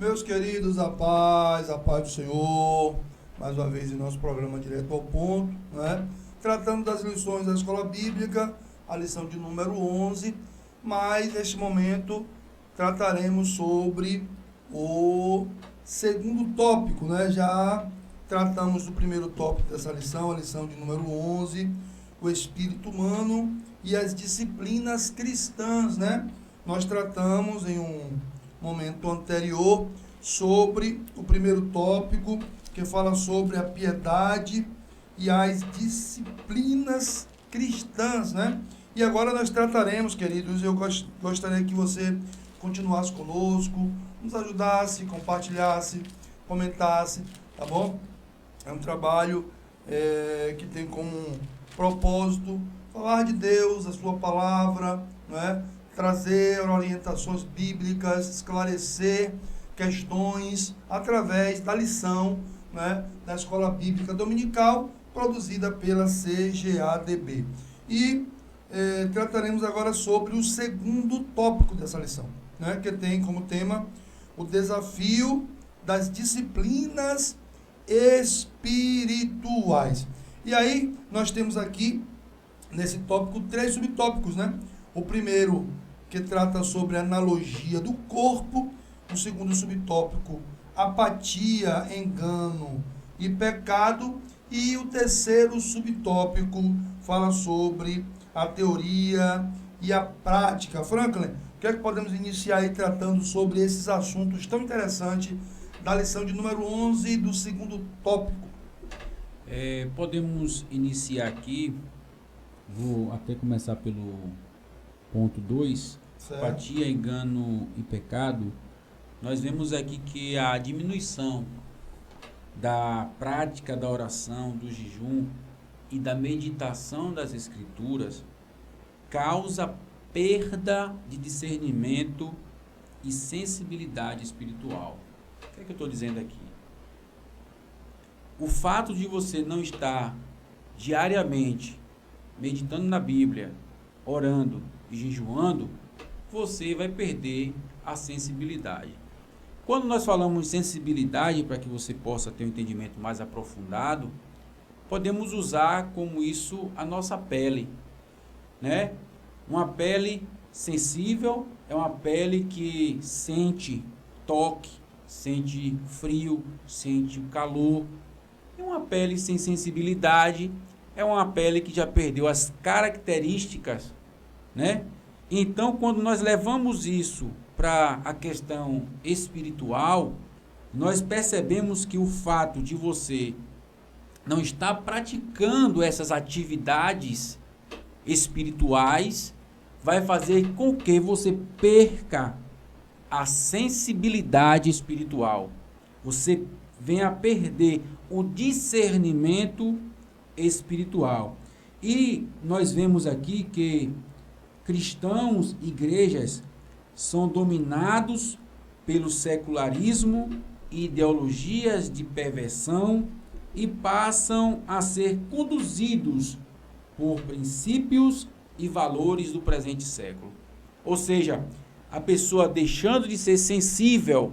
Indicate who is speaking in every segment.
Speaker 1: Meus queridos, a paz do Senhor, mais uma vez em nosso programa Direto ao Ponto, né? Tratando das lições da Escola Bíblica, a lição de número 11, mas neste momento trataremos sobre o segundo tópico, né? Já tratamos do primeiro tópico dessa lição, a lição de número 11, o espírito humano e as disciplinas cristãs, né? Nós tratamos em um momento anterior sobre o primeiro tópico, que fala sobre a piedade e as disciplinas cristãs, né? E agora nós trataremos, queridos, eu gostaria que você continuasse conosco, nos ajudasse, compartilhasse, comentasse, tá bom? É um trabalho que tem como propósito falar de Deus, a sua palavra, né? Trazer orientações bíblicas, esclarecer questões através da lição, né, da Escola Bíblica Dominical, produzida pela CGADB. E trataremos agora sobre o segundo tópico dessa lição, né, que tem como tema o desafio das disciplinas espirituais. E aí nós temos aqui, nesse tópico, 3 subtópicos, né? O primeiro, que trata sobre a analogia do corpo. O segundo subtópico, apatia, engano e pecado. E o terceiro subtópico fala sobre a teoria e a prática. Franklin, o que é que podemos iniciar aí tratando sobre esses assuntos tão interessantes da lição de número 11 do segundo tópico?
Speaker 2: Podemos iniciar aqui, vou até começar pelo ponto 2, apatia, engano e pecado. Nós vemos aqui que a diminuição da prática da oração, do jejum e da meditação das escrituras causa perda de discernimento e sensibilidade espiritual. O que é que eu estou dizendo aqui? O fato de você não estar diariamente meditando na Bíblia, orando e jejuando, você vai perder a sensibilidade. Quando nós falamos em sensibilidade, para que você possa ter um entendimento mais aprofundado, podemos usar como isso a nossa pele, né? Uma pele sensível é uma pele que sente toque, sente frio, sente o calor. E uma pele sem sensibilidade é uma pele que já perdeu as características, né? Então, quando nós levamos isso para a questão espiritual, nós percebemos que o fato de você não estar praticando essas atividades espirituais vai fazer com que você perca a sensibilidade espiritual. Você venha a perder o discernimento espiritual. E nós vemos aqui que cristãos, igrejas, são dominados pelo secularismo e ideologias de perversão e passam a ser conduzidos por princípios e valores do presente século. Ou seja, a pessoa deixando de ser sensível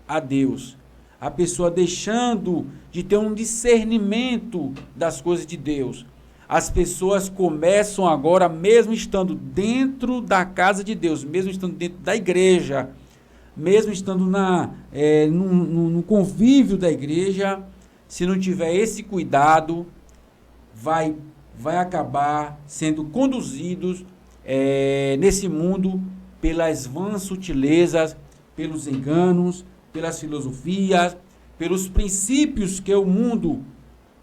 Speaker 2: a Deus, a pessoa deixando de ter um discernimento das coisas de Deus. As pessoas começam agora, mesmo estando dentro da casa de Deus, mesmo estando dentro da igreja, mesmo estando no convívio da igreja, se não tiver esse cuidado, vai acabar sendo conduzidos nesse mundo pelas vãs sutilezas, pelos enganos, pelas filosofias, pelos princípios que o mundo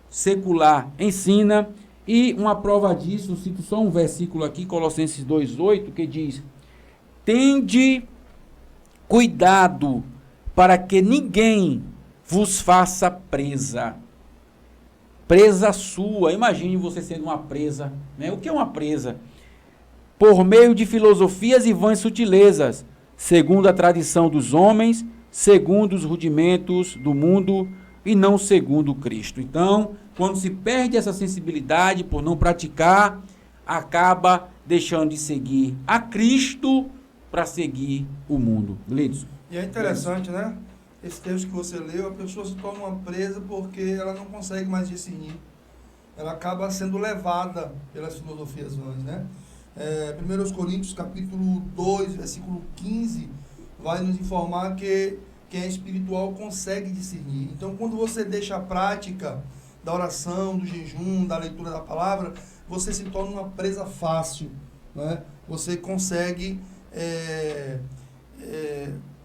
Speaker 2: secular ensina. E uma prova disso, cito só um versículo aqui, Colossenses 2:8, que diz: tende cuidado para que ninguém vos faça presa. Presa sua. Imagine você sendo uma presa, né? O que é uma presa? Por meio de filosofias e vãs sutilezas, segundo a tradição dos homens, segundo os rudimentos do mundo e não segundo Cristo. Então, quando se perde essa sensibilidade por não praticar, acaba deixando de seguir a Cristo para seguir o mundo. Gleidson.
Speaker 1: E é interessante, né? esse texto que você leu, a pessoa se torna uma presa porque ela não consegue mais discernir. Ela acaba sendo levada pelas filosofias vãs, né? 1 Coríntios, capítulo 2, versículo 15, vai nos informar que quem é espiritual consegue discernir. Então, quando você deixa a prática da oração, do jejum, da leitura da palavra, você se torna uma presa fácil, né? Você consegue...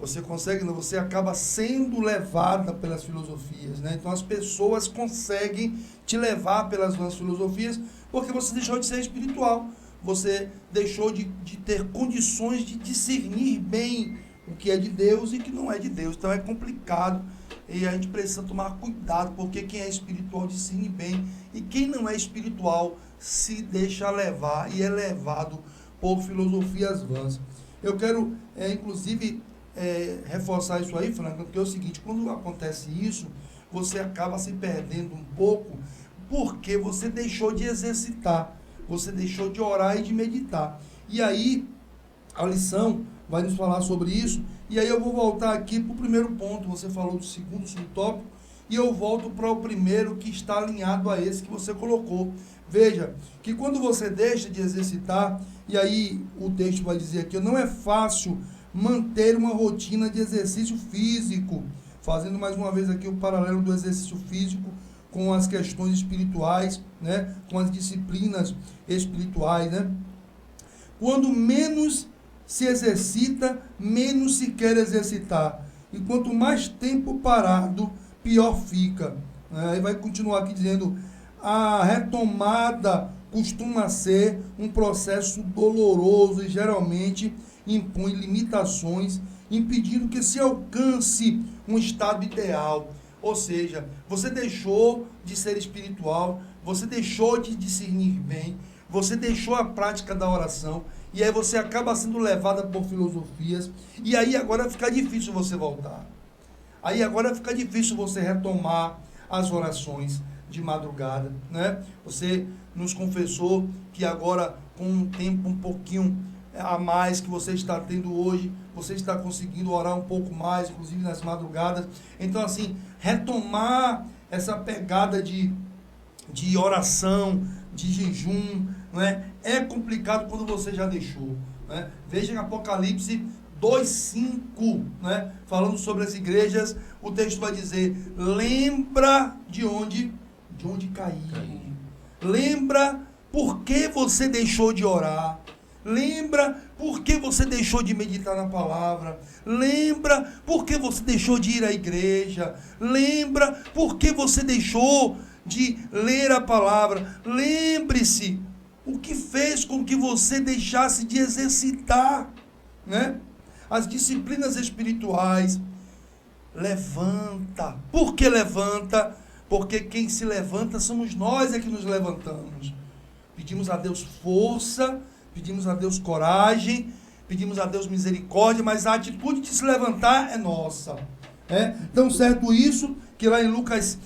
Speaker 1: você acaba sendo levada pelas filosofias, né? Então as pessoas conseguem te levar pelas vãs filosofias porque você deixou de ser espiritual, você deixou de ter condições de discernir bem o que é de Deus e o que não é de Deus. Então é complicado e a gente precisa tomar cuidado, porque quem é espiritual discerne bem e quem não é espiritual se deixa levar e é levado por filosofias vãs. Eu quero, inclusive, reforçar isso aí, Franklin, porque é o seguinte: quando acontece isso, você acaba se perdendo um pouco, porque você deixou de exercitar, você deixou de orar e de meditar. E aí, a lição vai nos falar sobre isso, e aí eu vou voltar aqui para o primeiro ponto. Você falou do segundo subtópico, e eu volto para o primeiro, que está alinhado a esse que você colocou. Veja, que quando você deixa de exercitar, e aí o texto vai dizer aqui, não é fácil manter uma rotina de exercício físico, fazendo mais uma vez aqui o paralelo do exercício físico com as questões espirituais, né? Com as disciplinas espirituais, né? Quando menos se exercita, menos se quer exercitar. E quanto mais tempo parado, pior fica. Aí vai continuar aqui dizendo, a retomada costuma ser um processo doloroso e geralmente impõe limitações, impedindo que se alcance um estado ideal. Ou seja, você deixou de ser espiritual, você deixou de discernir bem, você deixou a prática da oração, e aí você acaba sendo levada por filosofias, e aí agora fica difícil você voltar. Aí agora fica difícil você retomar as orações de madrugada, né? Você nos confessou que agora, com um tempo um pouquinho a mais que você está tendo hoje, você está conseguindo orar um pouco mais, inclusive nas madrugadas. Então, assim, retomar essa pegada de oração, de jejum, não é? É complicado quando você já deixou, né? Veja em Apocalipse 2:5, né? Falando sobre as igrejas, o texto vai dizer, lembra de onde caiu. Lembra por que você deixou de orar. Lembra por que você deixou de meditar na palavra. Lembra por que você deixou de ir à igreja. Lembra por que você deixou de ler a palavra. Lembre-se o que fez com que você deixasse de exercitar, né? As disciplinas espirituais. Levanta. Por que levanta? Porque quem se levanta somos nós que nos levantamos. Pedimos a Deus força, pedimos a Deus coragem, pedimos a Deus misericórdia, mas a atitude de se levantar é nossa. Tão certo isso, que lá em Lucas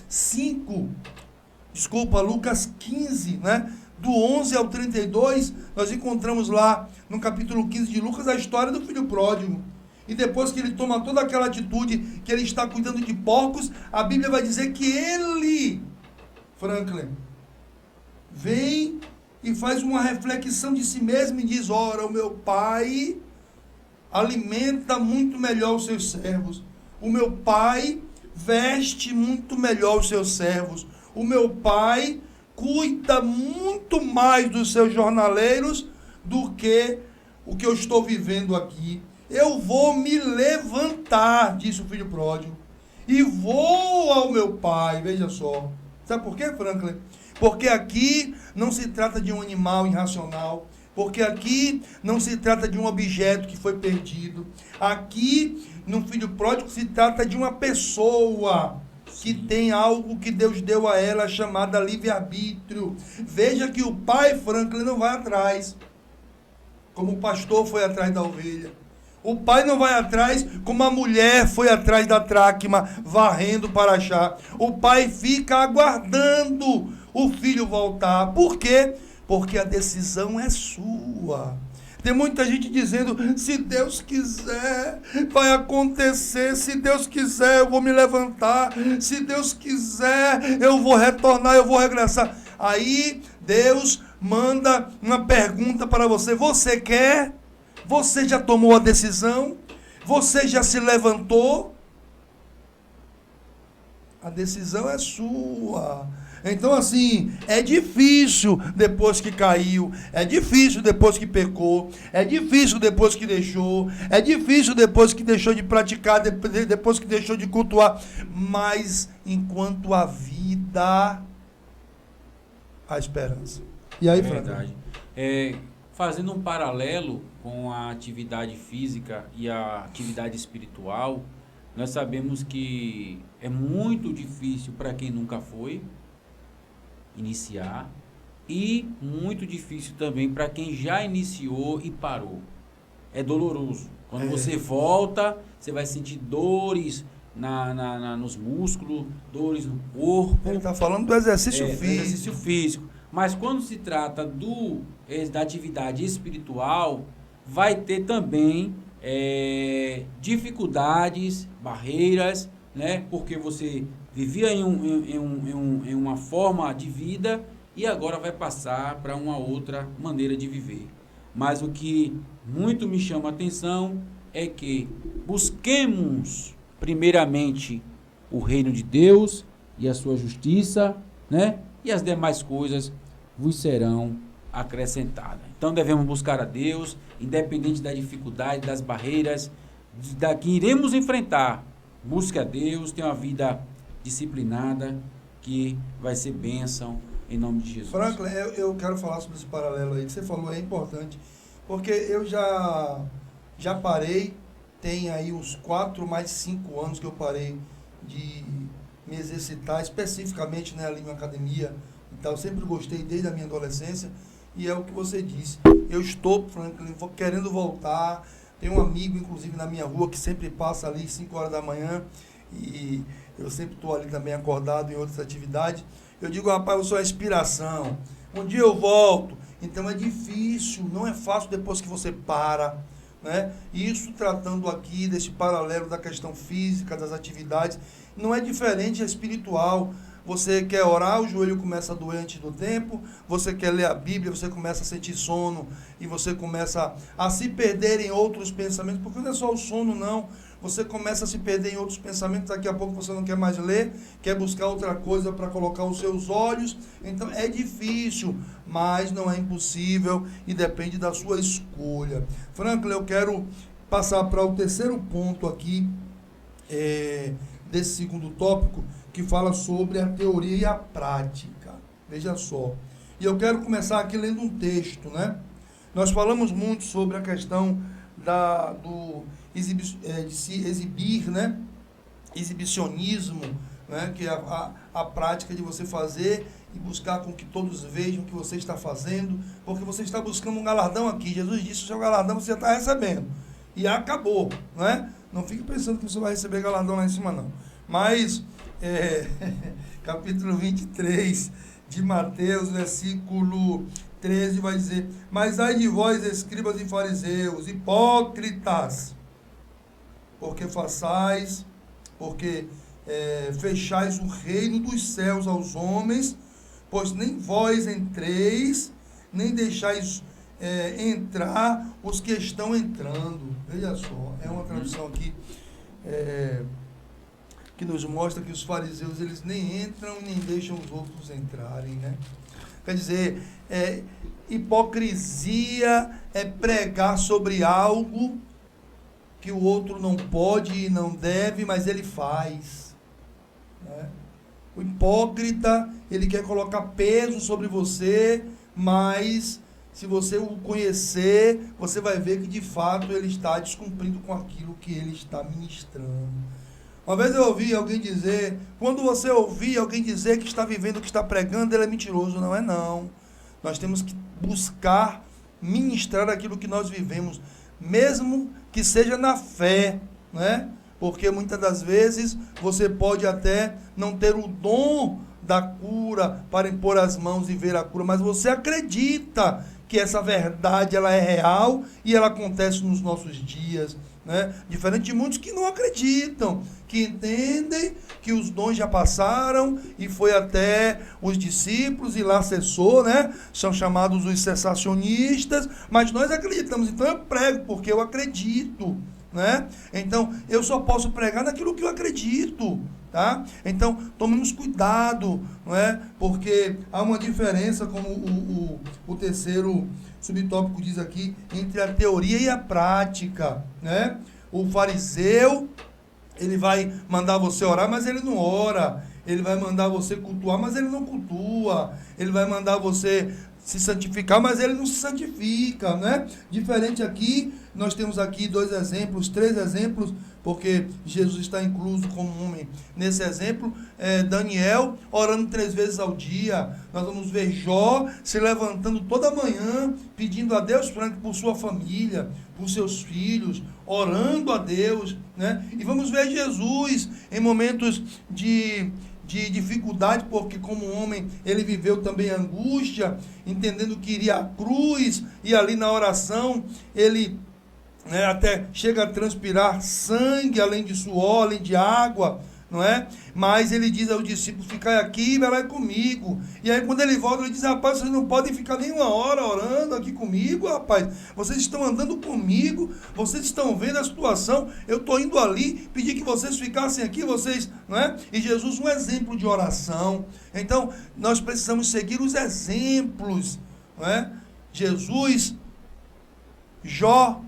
Speaker 1: 15, né? Do 11 ao 32, nós encontramos lá, no capítulo 15 de Lucas, a história do filho pródigo. E depois que ele toma toda aquela atitude, que ele está cuidando de porcos, a Bíblia vai dizer que ele, Franklin, vem e faz uma reflexão de si mesmo e diz, ora, o meu pai alimenta muito melhor os seus servos. O meu pai veste muito melhor os seus servos. O meu pai cuida muito mais dos seus jornaleiros do que o que eu estou vivendo aqui. Eu vou me levantar, disse o filho pródigo, e vou ao meu pai. Veja só. Sabe por quê, Franklin? Porque aqui não se trata de um animal irracional. Porque aqui não se trata de um objeto que foi perdido. Aqui, no filho pródigo, se trata de uma pessoa que tem algo que Deus deu a ela, chamada livre-arbítrio. Veja que o pai, Franklin, não vai atrás, como o pastor foi atrás da ovelha. O pai não vai atrás como a mulher foi atrás da dracma, varrendo para achar. O pai fica aguardando o filho voltar. Por quê? Porque a decisão é sua. Tem muita gente dizendo, se Deus quiser, vai acontecer, se Deus quiser, eu vou me levantar, se Deus quiser, eu vou retornar, eu vou regressar. Aí Deus manda uma pergunta para você, você quer? Você já tomou a decisão? Você já se levantou? A decisão é sua. Então, assim, é difícil depois que caiu, é difícil depois que pecou, é difícil depois que deixou, é difícil depois que deixou de praticar, depois que deixou de cultuar, mas enquanto há vida, há esperança. E aí,
Speaker 2: verdade. Fazendo um paralelo com a atividade física e a atividade espiritual, nós sabemos que é muito difícil para quem nunca foi iniciar e muito difícil também para quem já iniciou e parou. É doloroso. Quando você volta, você vai sentir dores nos músculos, dores no corpo.
Speaker 1: Ele está falando do exercício físico.
Speaker 2: Do exercício físico. Mas quando se trata da atividade espiritual, vai ter também dificuldades, barreiras, né? Porque você vivia em uma forma de vida e agora vai passar para uma outra maneira de viver. Mas o que muito me chama a atenção é que busquemos primeiramente o reino de Deus e a sua justiça, né? E as demais coisas vos serão acrescentadas. Então devemos buscar a Deus, independente da dificuldade, das barreiras que iremos enfrentar. Busque a Deus, tenha uma vida disciplinada, que vai ser bênção em nome de Jesus.
Speaker 1: Franklin, eu quero falar sobre esse paralelo aí que você falou, é importante, porque eu já parei, tem aí uns 4 mais 5 anos que eu parei de me exercitar, especificamente, né, ali na academia e tal. Eu sempre gostei desde a minha adolescência, e é o que você disse. Eu estou, Franklin, querendo voltar. Tem um amigo, inclusive, na minha rua, que sempre passa ali 5 horas da manhã, e eu sempre estou ali também acordado em outras atividades. Eu digo, rapaz, eu sou a inspiração. Um dia eu volto. Então é difícil, não é fácil depois que você para, né? Isso tratando aqui desse paralelo da questão física, das atividades, não é diferente a espiritual. Você quer orar, o joelho começa a doer antes do tempo, você quer ler a Bíblia, você começa a sentir sono e você começa a se perder em outros pensamentos, porque não é só o sono, não. Você começa a se perder em outros pensamentos, daqui a pouco você não quer mais ler, quer buscar outra coisa para colocar os seus olhos. Então é difícil, mas não é impossível e depende da sua escolha. Franklin, eu quero passar para o terceiro ponto aqui, desse segundo tópico, que fala sobre a teoria e a prática. Veja só. E eu quero começar aqui lendo um texto, né? Nós falamos muito sobre a questão de se exibir, né? Exibicionismo, né? Que é a prática de você fazer e buscar com que todos vejam o que você está fazendo, porque você está buscando um galardão aqui. Jesus disse, o seu galardão você já está recebendo. E acabou, né? Não fique pensando que você vai receber galardão lá em cima, não. Mas, capítulo 23 de Mateus, versículo 13, vai dizer: mas ai de vós, escribas e fariseus, hipócritas, porque fechais o reino dos céus aos homens, pois nem vós entreis, nem deixais entrar os que estão entrando. Veja só, é uma tradução aqui que nos mostra que os fariseus, eles nem entram e nem deixam os outros entrarem, né? Quer dizer, hipocrisia é pregar sobre algo que o outro não pode e não deve, mas ele faz, né? O hipócrita, ele quer colocar peso sobre você, mas se você o conhecer, você vai ver que de fato ele está descumprindo com aquilo que ele está ministrando. Uma vez eu ouvi alguém dizer, quando você ouvir alguém dizer que está vivendo o que está pregando, ele é mentiroso. Não é não. Nós temos que buscar ministrar aquilo que nós vivemos, mesmo que seja na fé, né? Porque muitas das vezes você pode até não ter o dom da cura para impor as mãos e ver a cura, mas você acredita que essa verdade ela é real e ela acontece nos nossos dias, né? Diferente de muitos que não acreditam, que entendem que os dons já passaram e foi até os discípulos e lá cessou, né? São chamados os cessacionistas, mas nós acreditamos, então eu prego porque eu acredito, né? Então eu só posso pregar naquilo que eu acredito, tá? Então tomemos cuidado, não é? Porque há uma diferença, como o terceiro subtópico diz aqui, entre a teoria e a prática, né? O fariseu, ele vai mandar você orar, mas ele não ora. Ele vai mandar você cultuar, mas ele não cultua. Ele vai mandar você se santificar, mas ele não se santifica, né? Diferente aqui, nós temos aqui 2 exemplos, 3 exemplos, porque Jesus está incluso como homem. Nesse exemplo, Daniel orando 3 vezes ao dia. Nós vamos ver Jó se levantando toda manhã, pedindo a Deus por sua família, por seus filhos, orando a Deus, né? E vamos ver Jesus em momentos de dificuldade, porque como homem ele viveu também angústia, entendendo que iria à cruz, e ali na oração ele até chega a transpirar sangue, além de suor, além de água, não é? Mas ele diz aos discípulos, ficai aqui e vai comigo. E aí quando ele volta, ele diz, rapaz, vocês não podem ficar nem 1 hora orando aqui comigo, rapaz. Vocês estão andando comigo, vocês estão vendo a situação, eu estou indo ali, pedi que vocês ficassem aqui, vocês, não é? E Jesus, um exemplo de oração. Então, nós precisamos seguir os exemplos, não é? Jesus, Jó,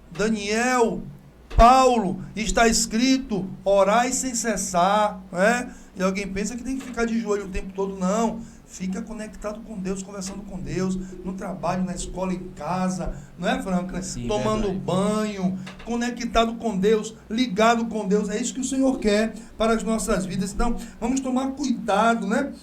Speaker 1: Daniel, Paulo, está escrito, orai sem cessar, né? E alguém pensa que tem que ficar de joelho o tempo todo, não. Fica conectado com Deus, conversando com Deus, no trabalho, na escola, em casa, não é, Franklin?
Speaker 2: Sim,
Speaker 1: tomando banho, conectado com Deus, ligado com Deus, é isso que o Senhor quer para as nossas vidas. Então, vamos tomar cuidado, né?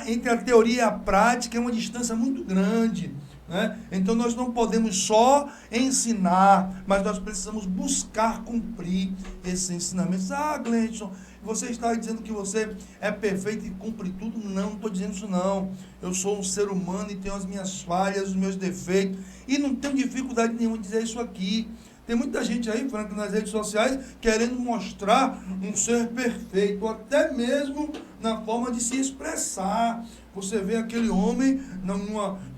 Speaker 1: Entre a teoria e a prática é uma distância muito grande, né? Então nós não podemos só ensinar, mas nós precisamos buscar cumprir esses ensinamentos. Ah, Gleison, você está dizendo que você é perfeito e cumpre tudo? Não estou dizendo isso não. Eu sou um ser humano e tenho as minhas falhas, os meus defeitos, e não tenho dificuldade nenhuma de dizer isso aqui. Tem muita gente aí, Frank, nas redes sociais, querendo mostrar um ser perfeito, até mesmo na forma de se expressar. Você vê aquele homem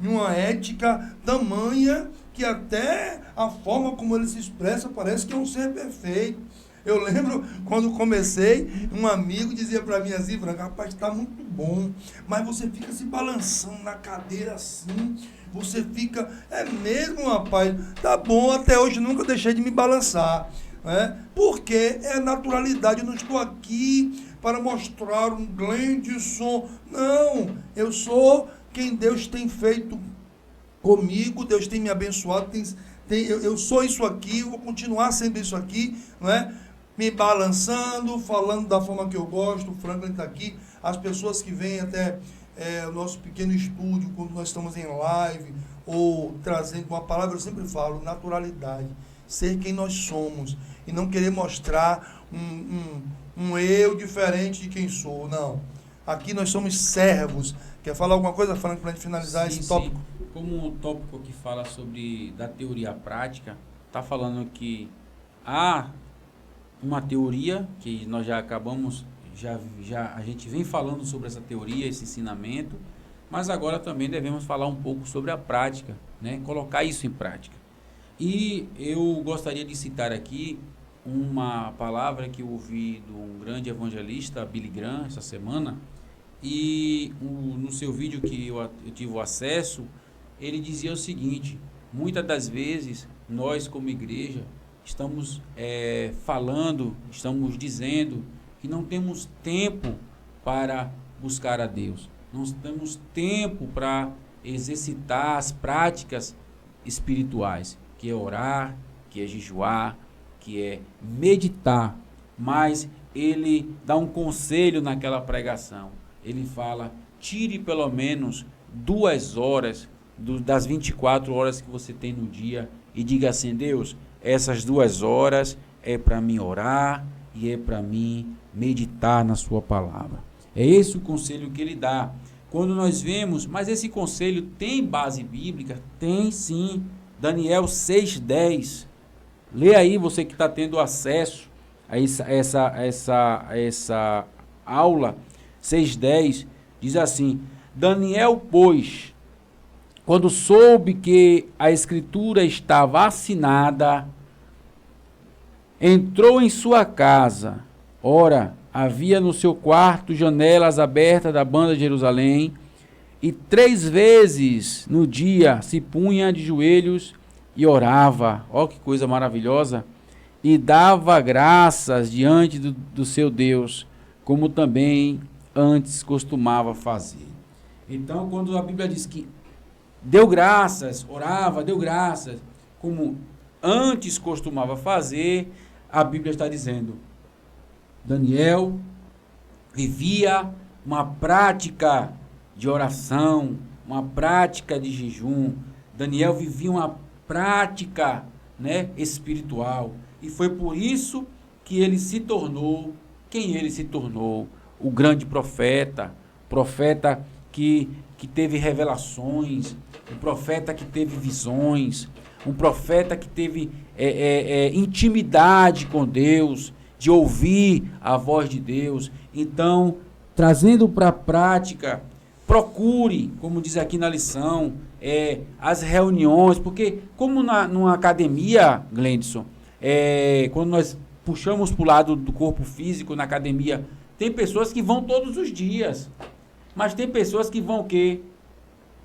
Speaker 1: numa ética tamanha que até a forma como ele se expressa parece que é um ser perfeito. Eu lembro quando comecei, um amigo dizia para mim assim, Frank, rapaz, está muito bom, mas você fica se balançando na cadeira assim, você fica, é mesmo, rapaz, tá bom, até hoje nunca deixei de me balançar, né? Porque é naturalidade, eu não estou aqui para mostrar um Gleison, não, eu sou quem Deus tem feito comigo, Deus tem me abençoado, eu sou isso aqui, eu vou continuar sendo isso aqui, não é? Me balançando, falando da forma que eu gosto. O Franklin está aqui, as pessoas que vêm até o nosso pequeno estúdio, quando nós estamos em live, ou trazendo uma palavra, eu sempre falo, naturalidade, ser quem nós somos, e não querer mostrar um eu diferente de quem sou, não. Aqui nós somos servos. Quer falar alguma coisa, Franklin, para a gente finalizar esse tópico?
Speaker 2: Sim. Como o tópico que fala sobre da teoria à prática, está falando que há uma teoria que nós já acabamos, a gente vem falando sobre essa teoria, esse ensinamento, mas agora também devemos falar um pouco sobre a prática, né? Colocar isso em prática. E eu gostaria de citar aqui uma palavra que eu ouvi de um grande evangelista, Billy Graham, essa semana, e no seu vídeo que eu tive o acesso, ele dizia o seguinte: muitas das vezes nós como igreja estamos falando, estamos dizendo que não temos tempo para buscar a Deus, não temos tempo para exercitar as práticas espirituais, que é orar, que é jejuar, que é meditar. Mas ele dá um conselho naquela pregação, ele fala, tire pelo menos 2 horas das 24 horas que você tem no dia e diga assim: Deus, essas 2 horas é para mim orar e é para mim meditar na sua palavra. É esse o conselho que ele dá, quando nós vemos, mas esse conselho tem base bíblica? Tem sim. Daniel 6:10. Lê aí, você que está tendo acesso a essa aula. 6:10 diz assim: Daniel, pois, quando soube que a escritura estava assinada, entrou em sua casa. Ora, havia no seu quarto janelas abertas da banda de Jerusalém, e 3 vezes no dia se punha de joelhos e orava. Ó, que coisa maravilhosa! E dava graças diante do seu Deus, como também antes costumava fazer. Então, quando a Bíblia diz que deu graças, orava, deu graças, como antes costumava fazer, a Bíblia está dizendo: Daniel vivia uma prática de oração, uma prática de jejum. Daniel vivia uma prática, né, espiritual. E foi por isso que ele se tornou quem ele se tornou. O grande profeta que teve revelações, um profeta que teve visões, um profeta que teve intimidade com Deus, de ouvir a voz de Deus. Então, trazendo para a prática, procure, como diz aqui na lição, as reuniões, porque como numa academia, Glendson, quando nós puxamos para o lado do corpo físico na academia, tem pessoas que vão todos os dias, mas tem pessoas que vão o quê?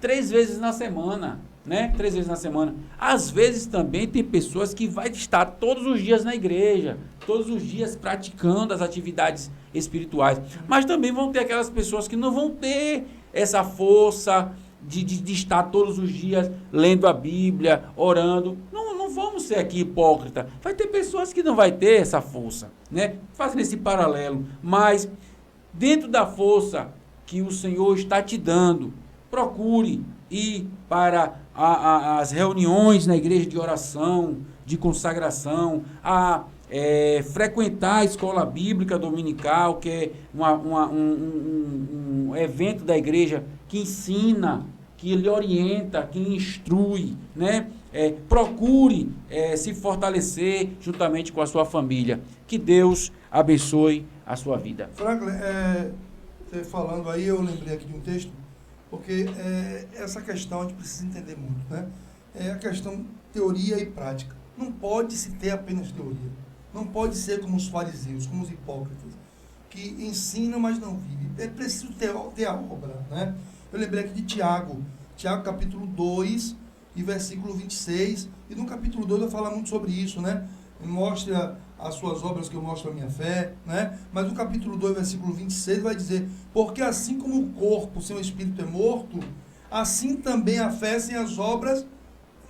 Speaker 2: 3 vezes na semana, né? 3 vezes na semana. Às vezes também tem pessoas que vai estar todos os dias na igreja, todos os dias praticando as atividades espirituais, mas também vão ter aquelas pessoas que não vão ter essa força de estar todos os dias lendo a Bíblia, orando. Não vamos ser aqui hipócritas. Vai ter pessoas que não vai ter essa força, né? Fazendo esse paralelo. Mas dentro da força que o Senhor está te dando, procure ir para as reuniões na igreja de oração, de consagração, frequentar a escola bíblica dominical, que é um evento da igreja que ensina, que lhe orienta, que lhe instrui, né? Procure se fortalecer juntamente com a sua família. Que Deus abençoe a sua vida.
Speaker 1: Franklin, você falando aí, eu lembrei aqui de um texto, porque essa questão a gente precisa entender muito, né? É a questão teoria e prática. Não pode se ter apenas teoria. Não pode ser como os fariseus, como os hipócritas, que ensinam, mas não vivem. É preciso ter a obra, né? Eu lembrei aqui de Tiago capítulo 2 e versículo 26, e no capítulo 2 eu falo muito sobre isso, né? Mostra as suas obras que eu mostro a minha fé, né? Mas no capítulo 2, versículo 26 vai dizer: porque assim como o corpo sem o espírito é morto, assim também a fé sem as obras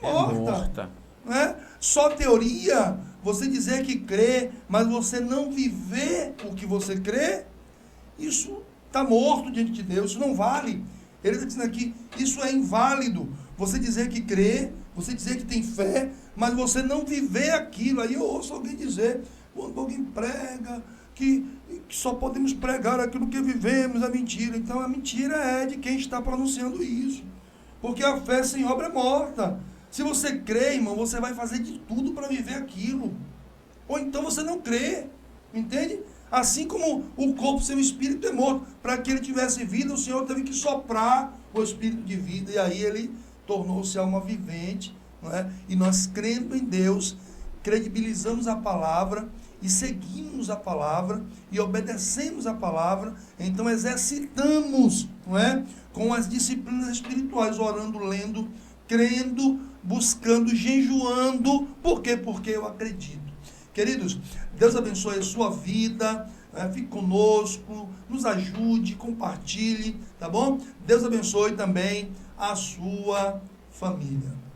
Speaker 1: morta. Né? Só teoria, você dizer que crê, mas você não viver o que você crê, isso está morto diante de Deus, isso não vale. Ele está dizendo aqui, isso é inválido. Você dizer que crê, você dizer que tem fé, mas você não viver aquilo. Aí eu ouço alguém dizer, quando alguém prega, que só podemos pregar aquilo que vivemos, é mentira. Então a mentira é de quem está pronunciando isso. Porque a fé sem obra é morta. Se você crê, irmão, você vai fazer de tudo para viver aquilo. Ou então você não crê, entende? Assim como o corpo sem o espírito é morto. Para que ele tivesse vida, o Senhor teve que soprar o espírito de vida. E aí ele tornou-se alma vivente. Não é? E nós, crendo em Deus, credibilizamos a palavra e seguimos a palavra e obedecemos a palavra. Então exercitamos, não é? Com as disciplinas espirituais, orando, lendo, crendo, buscando, jejuando. Por quê? Porque eu acredito. Queridos, Deus abençoe a sua vida, fique conosco, nos ajude, compartilhe, tá bom? Deus abençoe também a sua família.